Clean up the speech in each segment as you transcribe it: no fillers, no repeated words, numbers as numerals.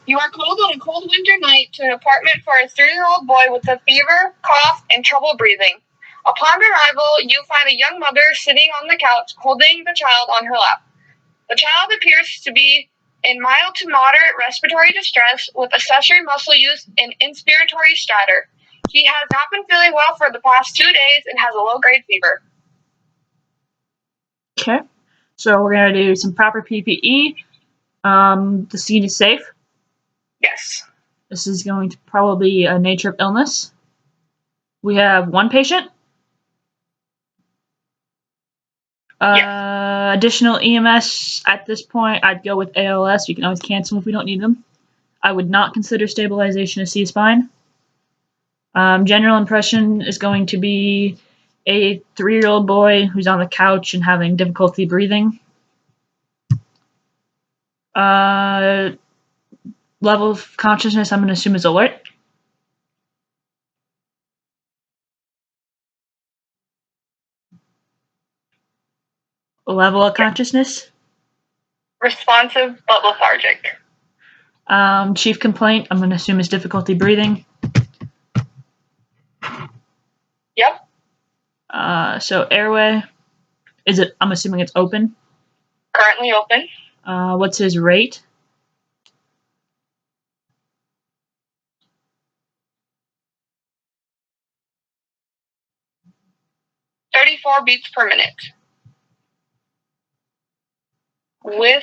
You are called on a cold winter night to an apartment for a 3-year-old boy with a fever, cough, and trouble breathing. Upon arrival, you find a young mother sitting on the couch holding the child on her lap. The child appears to be in mild to moderate respiratory distress with accessory muscle use and inspiratory stridor. He has not been feeling well for the past 2 days and has a low-grade fever. Okay, so we're going to do some proper PPE. The scene is safe. Yes. This is going to probably be a nature of illness. We have one patient. Yes. Additional EMS at this point, I'd go with ALS. You can always cancel them if we don't need them. I would not consider stabilization a C-spine. General impression is going to be a 3-year-old boy who's on the couch and having difficulty breathing. Level of consciousness, I'm going to assume, is alert. Level of consciousness? Responsive but lethargic. Chief complaint, I'm going to assume, is difficulty breathing. Yep. So airway, I'm assuming it's open. Currently open. What's his rate? .34 beats per minute. With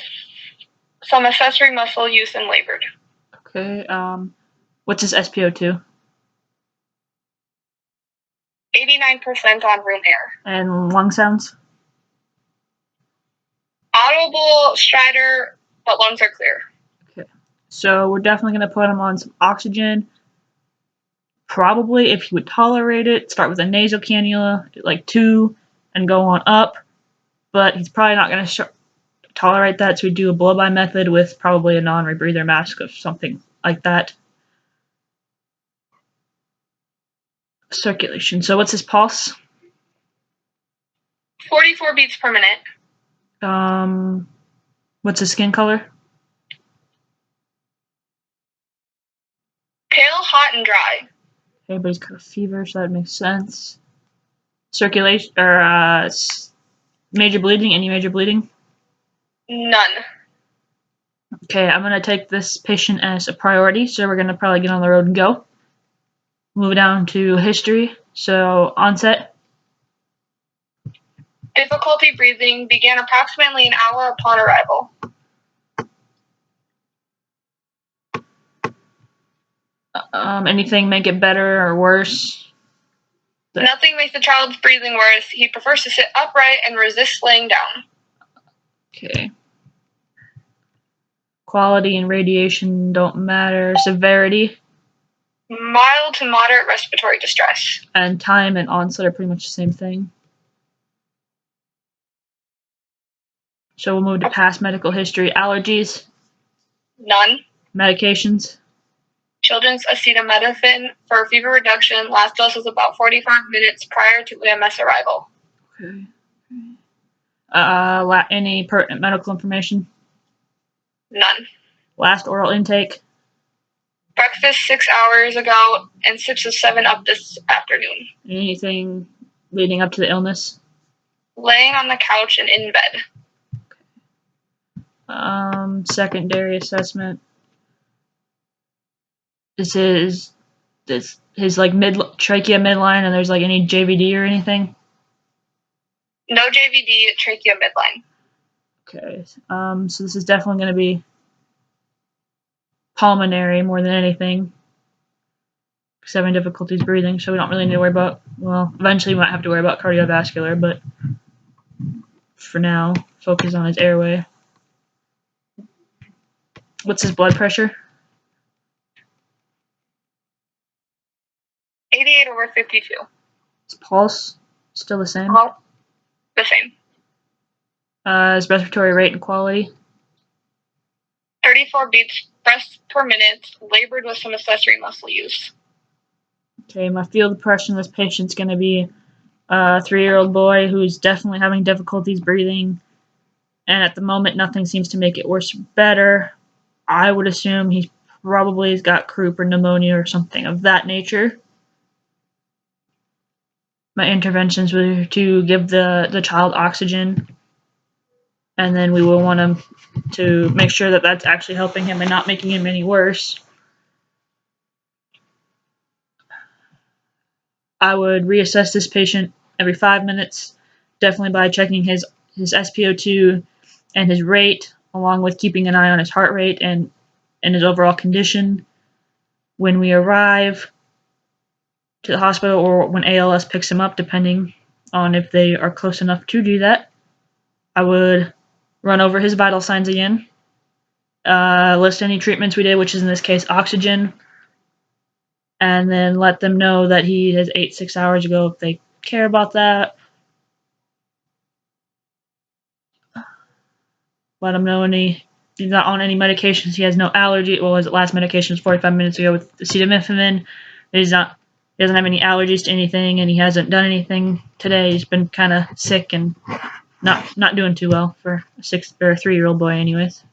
some accessory muscle use and labored. Okay, what's his SpO2? 89% on room air. And lung sounds? Audible stridor, but lungs are clear. Okay, so we're definitely going to put him on some oxygen. Probably, if he would tolerate it, start with a nasal cannula, like 2, and go on up. But he's probably not going to tolerate that, so we do a blow-by method with probably a non-rebreather mask or something like that. Circulation. So what's his pulse? 44 beats per minute. What's his skin color? Pale, hot, and dry. Everybody's got a fever, so that makes sense. Circulation, or major bleeding? Any major bleeding? None. Okay, I'm going to take this patient as a priority, so we're going to probably get on the road and go. Move down to history. So, onset. Difficulty breathing began approximately an hour upon arrival. Anything make it better or worse? Nothing makes the child's breathing worse. He prefers to sit upright and resists laying down. Okay. Quality and radiation don't matter. Severity? Mild to moderate respiratory distress. And time and onset are pretty much the same thing. So we'll move to past medical history. Allergies? None. Medications? Children's acetaminophen for fever reduction. Last dose was about 45 minutes prior to EMS arrival. Okay. Any pertinent medical information? None. Last oral intake? Breakfast 6 hours ago and sips of 7-Up this afternoon. Anything leading up to the illness? Laying on the couch and in bed. Secondary assessment. This is his like trachea midline, and there's like any JVD or anything? No JVD, trachea midline. Okay. So this is definitely going to be pulmonary more than anything. He's having difficulties breathing, so we don't really need to worry about. Well, eventually we might have to worry about cardiovascular, but for now, focus on his airway. What's his blood pressure? 88 over 52. His pulse? Still the same? The same. His respiratory rate and quality? 34 beats per minute, labored with some accessory muscle use. Okay, my field impression of this patient's going to be a 3-year-old boy who's definitely having difficulties breathing, and at the moment nothing seems to make it worse or better. I would assume he's probably has got croup or pneumonia or something of that nature. My interventions were to give the child oxygen, and then we will want to make sure that that's actually helping him and not making him any worse. I would reassess this patient every 5 minutes, definitely by checking his SpO2 and his rate, along with keeping an eye on his heart rate and his overall condition. When we arrive to the hospital or when ALS picks him up, depending on if they are close enough to do that, I would run over his vital signs again, list any treatments we did, which is in this case oxygen, and then let them know that he has ate 6 hours ago if they care about that. Let him know he's not on any medications. He has no allergy. Well, his last medication was 45 minutes ago with acetaminophen. He doesn't have any allergies to anything, and he hasn't done anything today. He's been kind of sick and not doing too well for a 3-year-old boy, anyways.